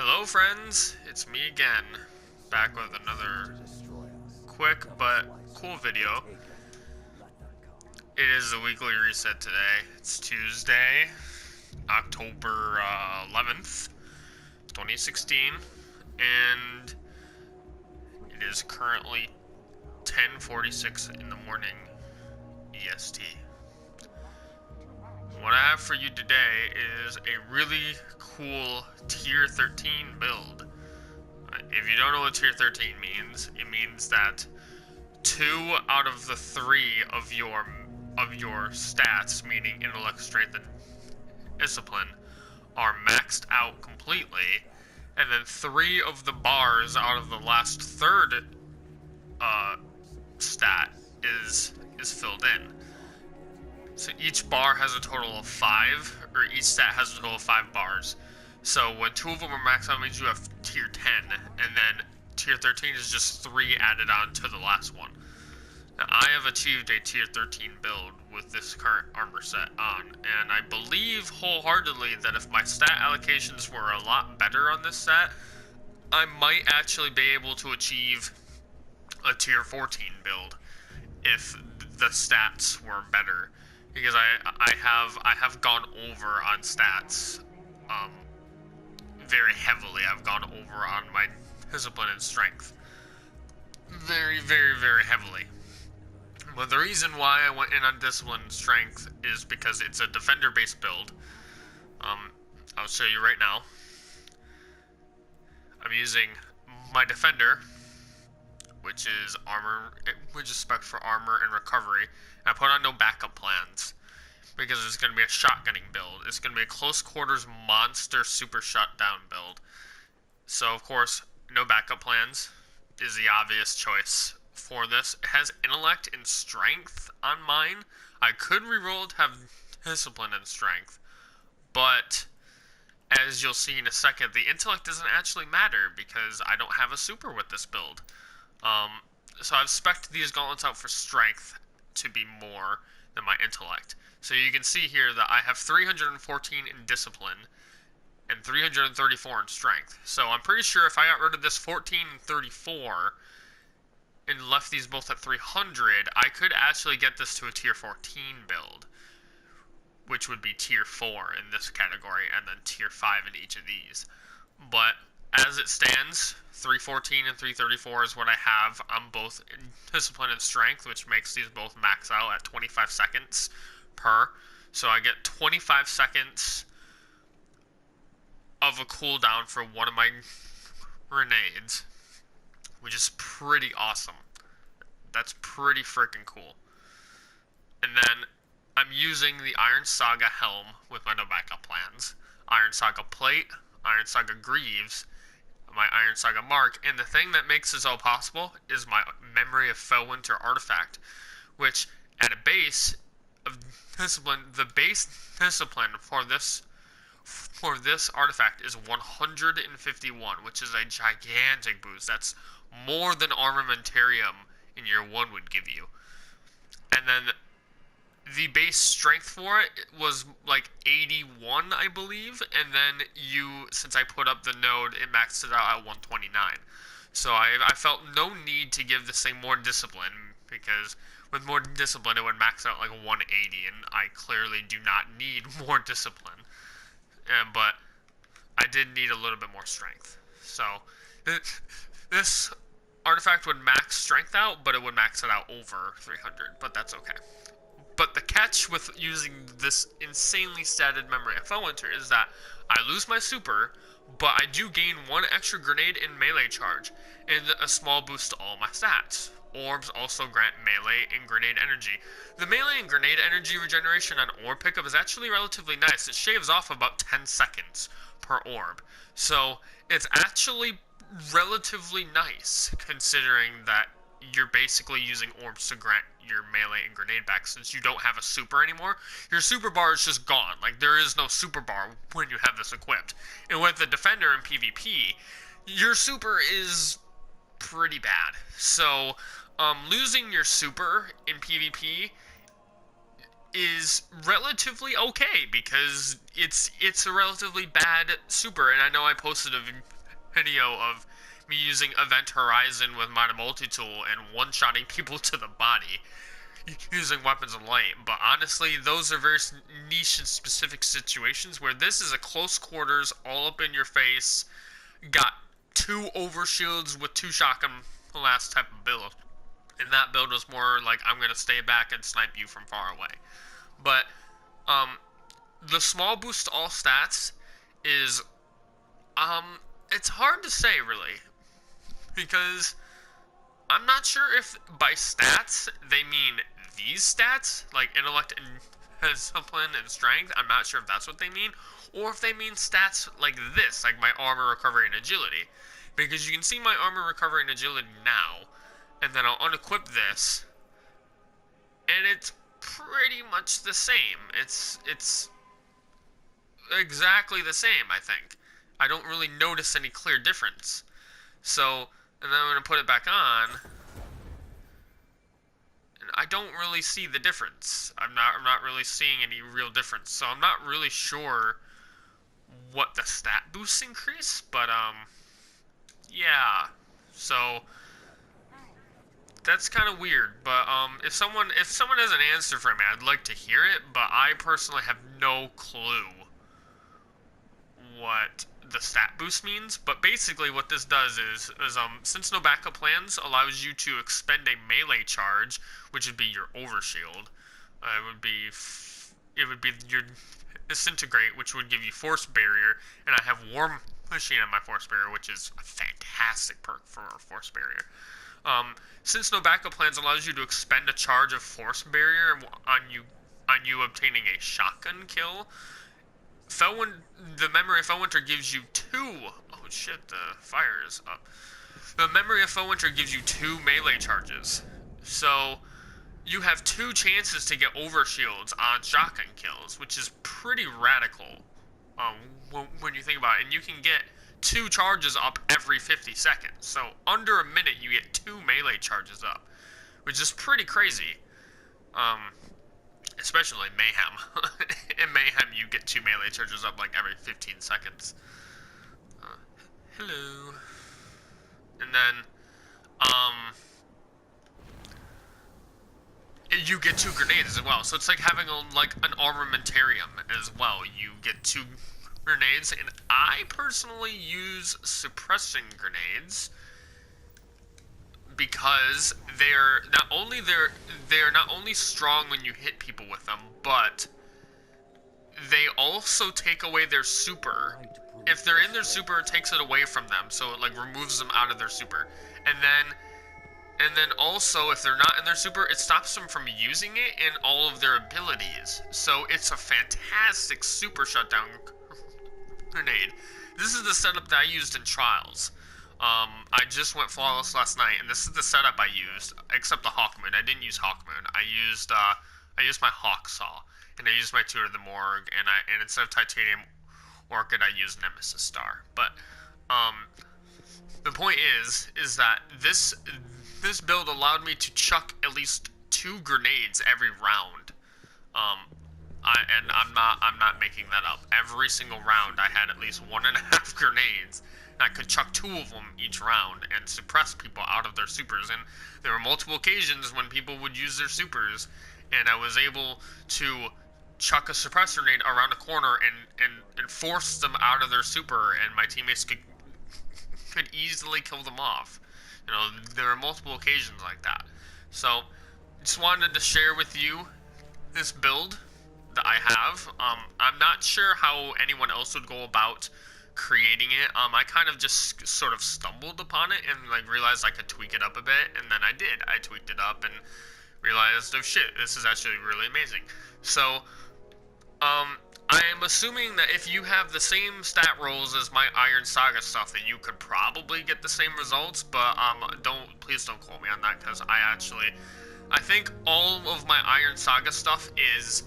Hello friends, it's me again, back with another quick but cool video. It is the weekly reset today. It's Tuesday, October 11th, 2016, and it is currently 10:46 in the morning EST. What I have for you today is a really cool Tier 13 build. If you don't know what Tier 13 means, it means that 2 out of the 3 of your stats, meaning intellect, strength, and discipline, are maxed out completely, and then 3 of the bars out of the last third stat is filled in. So each bar has a total of 5, or each stat has a total of 5 bars. So when 2 of them are maxed out, it means you have Tier 10, and then Tier 13 is just 3 added on to the last one. Now, I have achieved a Tier 13 build with this current armor set on, and I believe wholeheartedly that if my stat allocations were a lot better on this set, I might actually be able to achieve a Tier 14 build if the stats were better, because I have gone over on stats very heavily. I've gone over on my discipline and strength very, very, very heavily. But the reason why I went in on discipline and strength is because it's a defender-based build. I'll show you right now. I'm using my defender, which is spec for armor and recovery. And I put on no backup plans because it's going to be a shotgunning build. It's going to be a close quarters monster super shutdown build. So of course, no backup plans is the obvious choice for this. It has intellect and strength on mine. I could reroll to have discipline and strength, but as you'll see in a second, the intellect doesn't actually matter because I don't have a super with this build. So I've spec'd these gauntlets out for strength to be more than my intellect. So you can see here that I have 314 in discipline and 334 in strength. So I'm pretty sure if I got rid of this 14 and 34 and left these both at 300, I could actually get this to a Tier 14 build, which would be Tier 4 in this category, and then Tier 5 in each of these. But as it stands, 314 and 334 is what I have on both discipline and strength, which makes these both max out at 25 seconds per. So I get 25 seconds of a cooldown for one of my grenades, which is pretty awesome. That's pretty freaking cool. And then I'm using the Iron Saga helm with my no backup plans, Iron Saga plate, Iron Saga greaves, my Iron Saga mark, and the thing that makes this all possible is my Memory of Fellwinter artifact, which at a base of discipline, the base discipline for this artifact is 151, which is a gigantic boost. That's more than Armamentarium in year 1 would give you. And then the base strength for it was like 81, I believe, and then since I put up the node, it maxed it out at 129. So I felt no need to give this thing more discipline, because with more discipline it would max out like 180, and I clearly do not need more discipline. But I did need a little bit more strength. So this artifact would max strength out, but it would max it out over 300, but that's okay. But the catch with using this insanely statted Memory of Fellwinter is that I lose my super, but I do gain 1 extra grenade and melee charge, and a small boost to all my stats. Orbs also grant melee and grenade energy. The melee and grenade energy regeneration on orb pickup is actually relatively nice. It shaves off about 10 seconds per orb. So it's actually relatively nice, considering that you're basically using orbs to grant your melee and grenade back. Since you don't have a super anymore, your super bar is just gone. Like, there is no super bar when you have this equipped. And with the defender in PvP, your super is pretty bad. So losing your super in PvP is relatively okay because it's a relatively bad super. And I know I posted a video of me using Event Horizon with my multi-tool and one-shotting people to the body using weapons of light. But honestly, those are very niche and specific situations, where this is a close quarters, all up in your face, got two overshields with two shotgun blast type of build. And that build was more like, I'm gonna stay back and snipe you from far away. But the small boost to all stats is it's hard to say really, because I'm not sure if by stats they mean these stats, like intellect and discipline and strength. I'm not sure if that's what they mean, or if they mean stats like this, like my armor, recovery, and agility. Because you can see my armor, recovery, and agility now, and then I'll unequip this, and it's pretty much the same. It's exactly the same, I think. I don't really notice any clear difference. So, and then I'm going to put it back on, and I don't really see the difference. I'm not really seeing any real difference. So I'm not really sure what the stat boosts increase, but yeah. So that's kind of weird. But if someone has an answer for me, I'd like to hear it. But I personally have no clue what the stat boost means. But basically what this does is since no backup plans allows you to expend a melee charge, which would be your overshield, it would be your disintegrate, which would give you force barrier, and I have war machine on my force barrier, which is a fantastic perk for force barrier. Since no backup plans allows you to expend a charge of force barrier on you obtaining a shotgun kill, the memory of Fellwinter gives you two. Oh shit, the fire is up. The memory of Fellwinter gives you two melee charges, so you have two chances to get overshields on shotgun kills, which is pretty radical when you think about it. And you can get two charges up every 50 seconds. So under a minute, you get two melee charges up, which is pretty crazy. Especially Mayhem. In Mayhem, you get two melee charges up like every 15 seconds. Hello. And then, you get two grenades as well. So it's like having an armamentarium as well. You get two grenades, and I personally use suppressing grenades because they're not only strong when you hit people with them, but they also take away their super. If they're in their super, it takes it away from them, so it like removes them out of their super. And then also, if they're not in their super, it stops them from using it in all of their abilities. So it's a fantastic super shutdown grenade. This is the setup that I used in Trials. I just went flawless last night, and this is the setup I used, except the Hawkmoon. I didn't use Hawkmoon. I used my Hawk Saw, and I used my Tutor the Morgue, and instead of Titanium Orchid, I used Nemesis Star. But the point is that this build allowed me to chuck at least two grenades every round. I'm not making that up. Every single round, I had at least 1.5 grenades. And I could chuck two of them each round and suppress people out of their supers. And there were multiple occasions when people would use their supers, and I was able to chuck a suppressor grenade around a corner and force them out of their super, and my teammates could easily kill them off. You know, there are multiple occasions like that. So, just wanted to share with you this build that I have. I'm not sure how anyone else would go about creating it. I kind of just sort of stumbled upon it and like realized I could tweak it up a bit, and then I did. I tweaked it up and realized, oh shit, this is actually really amazing. So, I am assuming that if you have the same stat rolls as my Iron Saga stuff, that you could probably get the same results, but please don't quote me on that, because I think all of my Iron Saga stuff is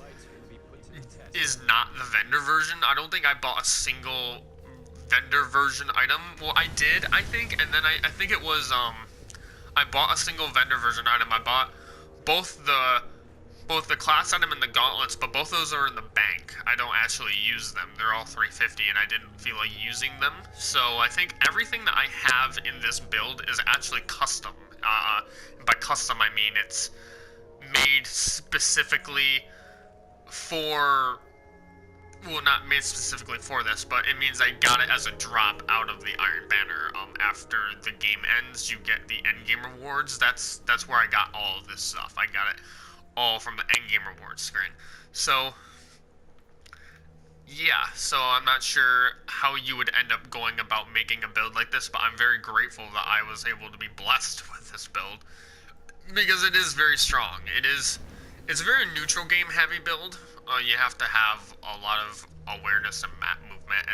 not the vendor version. I don't think I bought a single vendor version item. Well, I did, I think, and then I think it was, I bought a single vendor version item. I bought both the both the class item and the gauntlets, but both those are in the bank. I don't actually use them. They're all 350, and I didn't feel like using them. So I think everything that I have in this build is actually custom. By custom, I mean it's made specifically for... Well, not made specifically for this, but it means I got it as a drop out of the Iron Banner. After the game ends, you get the endgame rewards. That's where I got all of this stuff. I got it all from the endgame rewards screen. So, yeah, so I'm not sure how you would end up going about making a build like this, but I'm very grateful that I was able to be blessed with this build, because it is very strong. It's a very neutral game heavy build. You have to have a lot of awareness and map movement.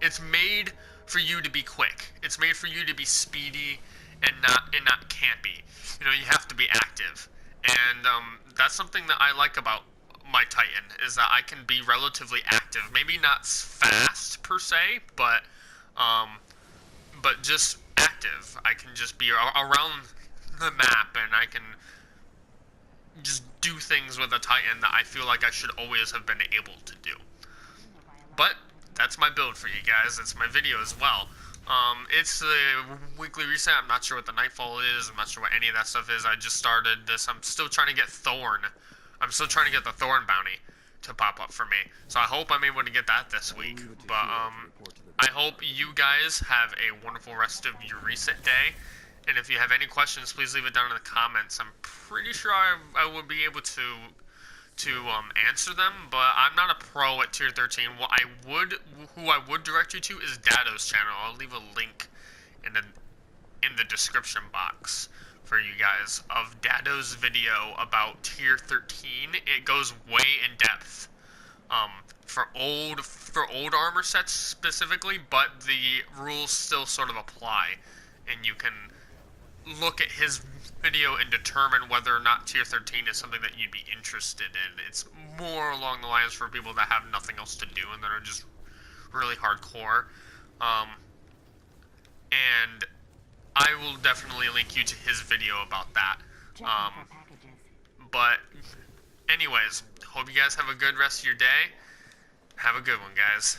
It's made for you to be quick. It's made for you to be speedy and not campy. You know, you have to be active, and that's something that I like about my Titan, is that I can be relatively active. Maybe not fast per se, but just active. I can just be around the map, and I can just do things with a Titan that I feel like I should always have been able to do. But that's my build for you guys. It's my video as well. It's a weekly reset. I'm not sure what the Nightfall is. I'm not sure what any of that stuff is. I just started this. I'm still trying to get Thorn. I'm still trying to get the Thorn bounty to pop up for me. So I hope I'm able to get that this week. But I hope you guys have a wonderful rest of your reset day. And if you have any questions, please leave it down in the comments. I'm pretty sure I would be able to answer them, but I'm not a pro at tier 13. Who I would direct you to is Datto's channel. I'll leave a link in the description box for you guys of Datto's video about tier 13. It goes way in depth for old armor sets specifically, but the rules still sort of apply, and you can look at his video and determine whether or not tier 13 is something that you'd be interested in. It's more along the lines for people that have nothing else to do and that are just really hardcore. And I will definitely link you to his video about that. But anyways, hope you guys have a good rest of your day. Have a good one, guys.